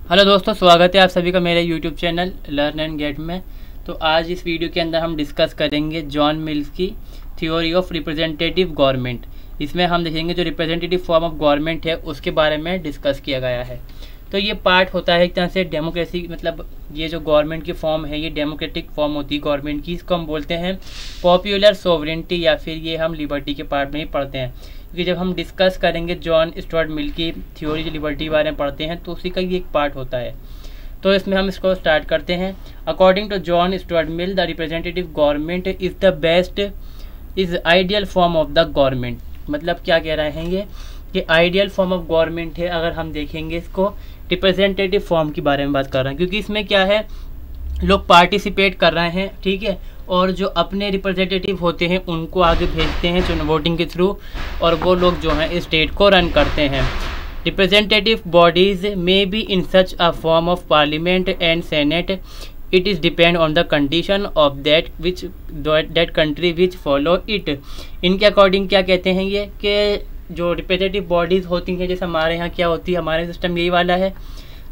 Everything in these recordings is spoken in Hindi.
हेलो दोस्तों, स्वागत है आप सभी का मेरे YouTube channel learn and get में। तो आज इस वीडियो के अंदर हम डिस्कस करेंगे जॉन मिल्स की थ्योरी ऑफ रिप्रेजेंटेटिव गवर्नमेंट। इसमें हम देखेंगे जो रिप्रेजेंटेटिव फॉर्म ऑफ गवर्नमेंट है उसके बारे में डिस्कस किया गया है। तो ये पार्ट होता है एक तरह से डेमोक्रेसी, मतलब ये जो गवर्नमेंट की फॉर्म है ये डेमोक्रेटिक फॉर्म होती है गवर्नमेंट की। इसको हम बोलते हैं पॉपुलर सोवरेनिटी, या फिर ये हम लिबर्टी के पार्ट में ही पढ़ते हैं, क्योंकि जब हम डिस्कस करेंगे जॉन स्टुअर्ट मिल की थ्योरी जो लिबर्टी के बारे में पढ़ते हैं तो उसी का ये एक पार्ट होता है। तो इसमें हम इसको स्टार्ट करते हैं। According to John Stuart Mill, the representative government is the best is ideal form of the government. मतलब क्या कह रहे हैं ये कि आइडियल फॉर्म ऑफ गवर्नमेंट है। अगर हम देखेंगे इसको रिप्रेजेंटेटिव फॉर्म के बारे में बात कर रहे हैं, क्योंकि इसमें क्या है, लोग पार्टिसिपेट कर रहे हैं, ठीक है, और जो अपने रिप्रेजेंटेटिव होते हैं उनको आगे भेजते हैं वोटिंग के थ्रू, और वो लोग जो हैं स्टेट को रन करते हैं। Representative bodies may be in such a form of parliament and senate, it is depend on the condition of that country which follow it. इनके अकॉर्डिंग क्या कहते हैं ये कि जो रिप्रेजेंटेटिव बॉडीज़ होती हैं, जैसे हमारे यहाँ क्या होती है, हमारे सिस्टम यही वाला है,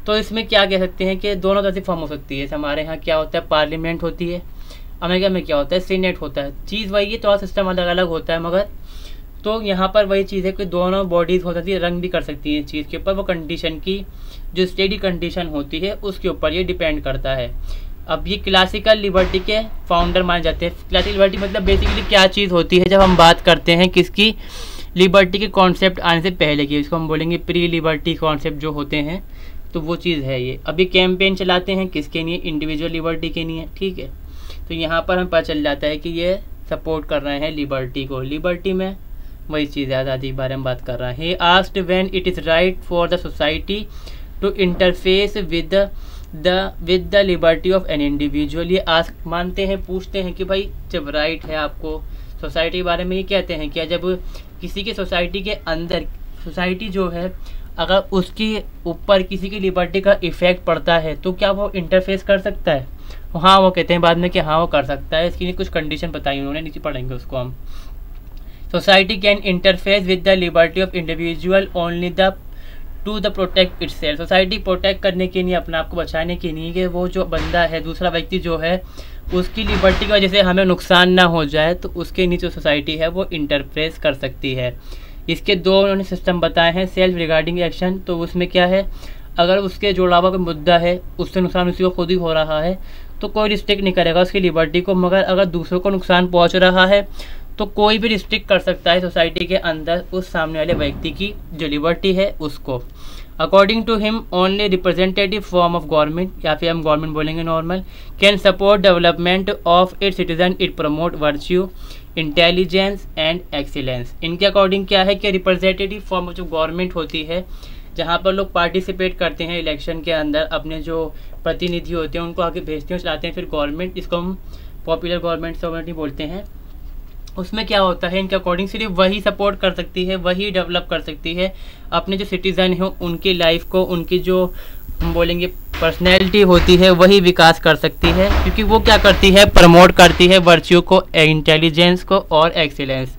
तो इसमें क्या कह सकते हैं कि दोनों तरह से फॉर्म हो सकती है। जैसे हमारे यहाँ क्या होता है, पार्लियामेंट होती है, अमेरिका में क्या होता है, सीनेट होता है। चीज़ वही है, थोड़ा सिस्टम अलग अलग होता है, मगर तो यहाँ पर वही चीज़ है कि दोनों बॉडीज़ हो सकती है, रंग भी कर सकती है इस चीज़ के ऊपर। वो कंडीशन की जो स्टेडी कंडीशन होती है उसके ऊपर ये डिपेंड करता है। अब ये क्लासिकल लिबर्टी के फाउंडर माने जाते हैं। क्लासिकल लिबर्टी मतलब बेसिकली क्या चीज़ होती है, जब हम बात करते हैं किसकी, लिबर्टी के कॉन्सेप्ट आने से पहले की, इसको हम बोलेंगे प्री लिबर्टी कॉन्सेप्ट जो होते हैं, तो वो चीज़ है ये। अभी कैंपेन चलाते हैं किसके लिए, इंडिविजुअल लिबर्टी के लिए, ठीक है। तो यहाँ पर हमें पता चल जाता है कि ये सपोर्ट कर रहे हैं लिबर्टी को। लिबर्टी में वही चीज़ है, आज़ादी के बारे में बात कर रहा है। He asked when it is right for the society to interface with the liberty of an individual. ये आस्क मानते हैं, पूछते हैं कि भाई जब राइट है आपको सोसाइटी के बारे में, ये कहते हैं क्या जब किसी के सोसाइटी के अंदर, सोसाइटी जो है अगर उसके ऊपर किसी की लिबर्टी का इफ़ेक्ट पड़ता है तो क्या वो इंटरफेस कर सकता है। हाँ, वो कहते हैं बाद में कि हाँ वो कर सकता है। इसकी कुछ कंडीशन बताई उन्होंने, नीचे पढ़ेंगे उसको हम। Society can interface with the liberty of individual only to the protect itself. Society protect करने के लिए, अपने आप को बचाने के लिए, कि वो जो बंदा है, दूसरा व्यक्ति जो है, उसकी लिबर्टी की वजह से हमें नुकसान ना हो जाए, तो उसके नीचे सोसाइटी है वो इंटरफेस कर सकती है। इसके दो उन्होंने सिस्टम बताए हैं। सेल्फ रिगार्डिंग एक्शन, तो उसमें क्या है, अगर उसके जो अलावा कोई मुद्दा है, उससे नुकसान उसी को खुद ही हो रहा है, तो कोई रिस्ट्रिक्ट नहीं करेगा उसकी लिबर्टी को। मगर अगर दूसरों को नुकसान पहुंच रहा है तो कोई भी रिस्ट्रिक्ट कर सकता है सोसाइटी के अंदर उस सामने वाले व्यक्ति की जो लिबर्टी है उसको। According to him only representative form of government, या फिर हम गवर्नमेंट बोलेंगे normal, can support development of its citizen, it promote virtue, intelligence and excellence. इनके अकॉर्डिंग क्या है कि रिप्रेजेंटेटिव फॉर्म ऑफ जो गवर्नमेंट होती है, जहाँ पर लोग पार्टिसिपेट करते हैं इलेक्शन के अंदर, अपने जो प्रतिनिधि होते हैं उनको आगे भेजते हैं, चलाते हैं फिर गवर्नमेंट, इसको हम पॉपुलर गवर्नमेंट सोवरेनिटी बोलते हैं। उसमें क्या होता है, इनके अकॉर्डिंग सिर्फ वही सपोर्ट कर सकती है, वही डेवलप कर सकती है अपने जो सिटीज़न हो उनकी लाइफ को, उनकी जो हम बोलेंगे पर्सनैलिटी होती है वही विकास कर सकती है, क्योंकि वो क्या करती है, प्रमोट करती है वर्च्यू को, इंटेलिजेंस को और excellence.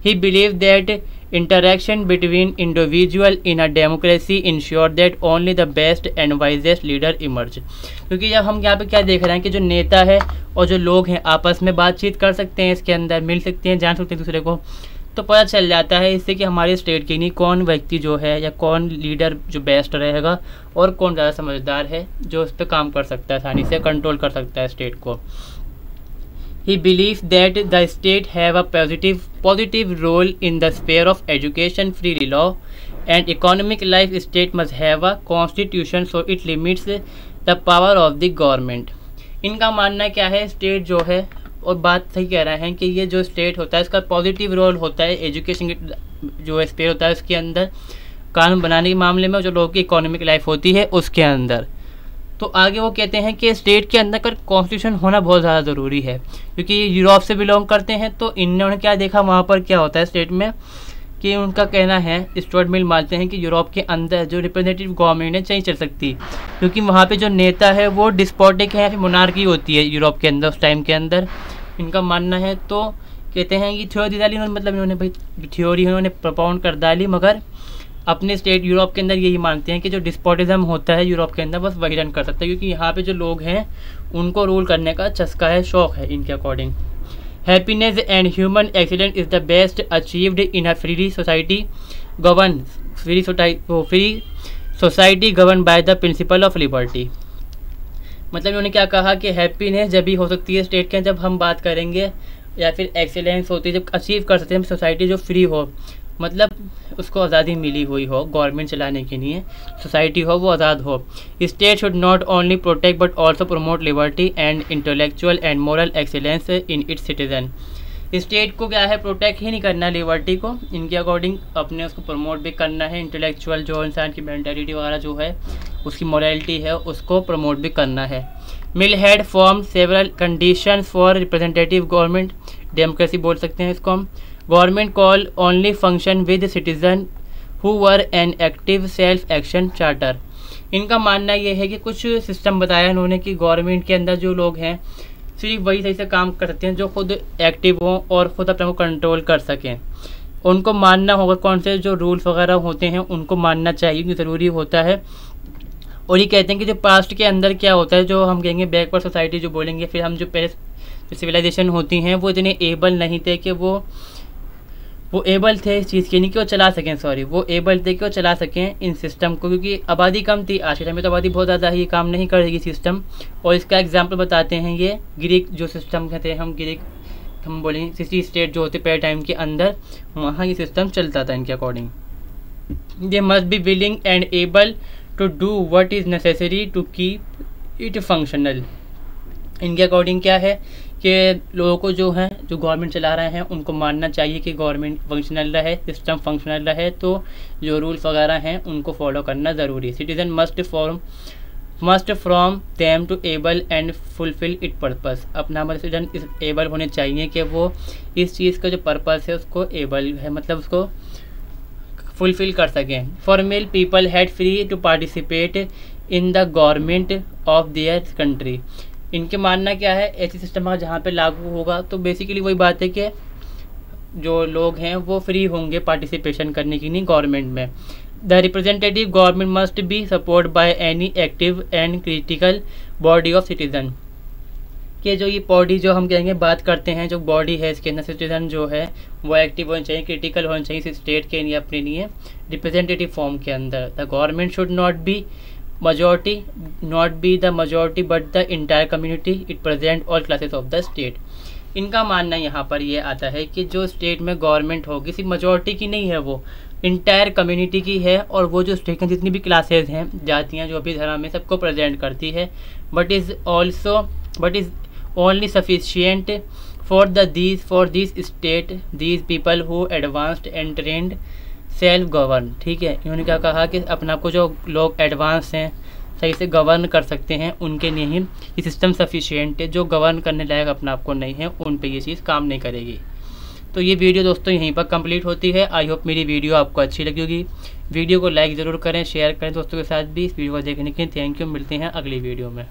He believe that interaction between individual in a democracy ensure that only the best and wisest leader emerge. क्योंकि जब हम यहाँ पे क्या देख रहे हैं कि जो नेता है और जो लोग हैं आपस में बातचीत कर सकते हैं, इसके अंदर मिल सकते हैं, जान सकते हैं दूसरे को, तो पता चल जाता है इससे कि हमारे स्टेट के लिए कौन व्यक्ति जो है या कौन लीडर जो बेस्ट रहेगा और कौन ज़्यादा समझदार है जो उस पर काम कर सकता है, आसानी से कंट्रोल कर सकता है स्टेट को। He believes that the state have a positive role in the sphere of education, free law, and economic life. State must have a constitution, so it limits the power of the government. इनका मानना क्या है, स्टेट जो है, और बात सही कह रहे हैं कि ये जो स्टेट होता है इसका पॉजिटिव रोल होता है एजुकेशन जो स्पेयर होता है उसके अंदर, कानून बनाने के मामले में, जो लोगों की इकोनॉमिक लाइफ होती है उसके अंदर। तो आगे वो कहते हैं कि स्टेट के अंदर का कॉन्स्टिट्यूशन होना बहुत ज़्यादा ज़रूरी है, क्योंकि ये यूरोप से बिलोंग करते हैं। तो इन्होंने क्या देखा वहाँ पर क्या होता है स्टेट में, कि उनका कहना है, स्टुअर्ट मिल मानते हैं कि यूरोप के अंदर जो रिप्रेजेंटेटिव गवर्नमेंट है नहीं चल सकती, क्योंकि वहाँ पे जो नेता है वो डिस्पोटिक है या फिर मोनार्की होती है यूरोप के अंदर उस टाइम के अंदर, इनका मानना है। तो कहते हैं कि थ्योरी डाली उन्होंने, मतलब इन्होंने भाई थ्योरी उन्होंने प्रपोन कर डाली, मगर अपने स्टेट यूरोप के अंदर यही मानते हैं कि जो डिस्पोटिज्म होता है यूरोप के अंदर बस वही रन कर सकता है, क्योंकि यहाँ पे जो लोग हैं उनको रूल करने का चस्का है, शौक है इनके according. Happiness and human excellence is the best achieved in a free society govern free society govern by the principle of liberty. मतलब उन्होंने क्या कहा कि हैप्पीनेस जब भी हो सकती है स्टेट के, जब हम बात करेंगे, या फिर एक्सीलेंस होती है जब अचीव कर सकते हैं सोसाइटी जो फ्री हो, मतलब उसको आज़ादी मिली हुई हो गवर्नमेंट चलाने के लिए, सोसाइटी हो वो आज़ाद हो। State should not only protect but also promote liberty and intellectual and moral excellence in its citizen. State को क्या है, प्रोटेक्ट ही नहीं करना लिबर्टी को, इनके अकॉर्डिंग अपने उसको प्रमोट भी करना है, इंटेलेक्चुअल जो इंसान की मेंटालिटी वगैरह जो है उसकी मोरालिटी है उसको प्रमोट भी करना है। Mill had form several condition for representative government, democracy बोल सकते हैं इसको हम। Government call only function with citizen who were an active self action charter. इनका मानना ये है कि कुछ सिस्टम बताया इन्होंने कि गवर्नमेंट के अंदर जो लोग हैं सिर्फ वही सही से काम कर सकते हैं जो खुद एक्टिव हों और ख़ुद अपने को कंट्रोल कर सकें। उनको मानना होगा कौन से जो रूल्स वगैरह होते हैं उनको मानना चाहिए, क्योंकि ज़रूरी होता है। और ये कहते हैं कि जो पास्ट के अंदर क्या होता है, जो हम कहेंगे बैकवर्ड सोसाइटी जो बोलेंगे, फिर हम जो पहले जो सिविलाइजेशन होती हैं वो इतने एबल नहीं थे कि वो एबल थे इस चीज़ के, नहीं कि वो चला सकें, सॉरी वो एबल थे कि वो चला सकें इन सिस्टम को, क्योंकि आबादी कम थी। आज के टाइम में तो आबादी बहुत ज़्यादा है, ये काम नहीं करेगी सिस्टम। और इसका एग्जांपल बताते हैं ये ग्रीक जो सिस्टम कहते हैं, हम बोलेंगे सिटी स्टेट जो होते पहले टाइम के अंदर, वहाँ ये सिस्टम चलता था इनके according. They must be willing and able to do what is necessary to keep it functional. इनके अकॉर्डिंग क्या है कि लोगों को जो है जो गवर्नमेंट चला रहे हैं उनको मानना चाहिए कि गवर्नमेंट फंक्शनल रहे, सिस्टम फंक्शनल रहे, तो जो रूल्स वगैरह हैं उनको फॉलो करना ज़रूरी है। Citizen must from them to able and fulfil it purpose. अपना हमारे सिटीजन इस एबल होने चाहिए कि वो इस चीज़ का जो पर्पस है उसको एबल है, मतलब उसको फुलफिल कर सकें। Formal people had free to participate in the government of their country. इनके मानना क्या है, ऐसी सिस्टम अगर जहाँ पे लागू होगा तो बेसिकली वही बात है कि जो लोग हैं वो फ्री होंगे पार्टिसिपेशन करने के लिए गवर्नमेंट में। The representative government must be support by any active and critical body of citizen. कि जो ये बॉडी जो हम कहेंगे बात करते हैं, जो बॉडी है इसके अंदर सिटीजन जो है वो एक्टिव होनी चाहिए, क्रिटिकल होनी चाहिए इस स्टेट के लिए अपने लिए रिप्रेजेंटेटिव फॉर्म के अंदर। The government should not be the majority but the entire community, it present all classes of the state। इनका मानना यहाँ पर ये आता है कि जो स्टेट में गवर्नमेंट होगी सिर्फ मेजॉरिटी की नहीं है, वो इंटायर कम्युनिटी की है, और वो जो स्टेट की जितनी भी क्लासेस हैं, जातियाँ जो भी धर्म में सबको प्रेजेंट करती है। But is only sufficient for this state these people who advanced and trend self govern. ठीक है, इन्होंने क्या कहा कि अपने आप को जो लोग एडवांस हैं सही से गवर्न कर सकते हैं उनके लिए ही ये सिस्टम सफिशिएंट है, जो गवर्न करने लायक अपने आप को नहीं है उन पे ये चीज़ काम नहीं करेगी। तो ये वीडियो दोस्तों यहीं पर कंप्लीट होती है। आई होप मेरी वीडियो आपको अच्छी लगी होगी। वीडियो को लाइक ज़रूर करें, शेयर करें दोस्तों के साथ भी। इस वीडियो को देखने के लिए थैंक यू। मिलते हैं अगली वीडियो में।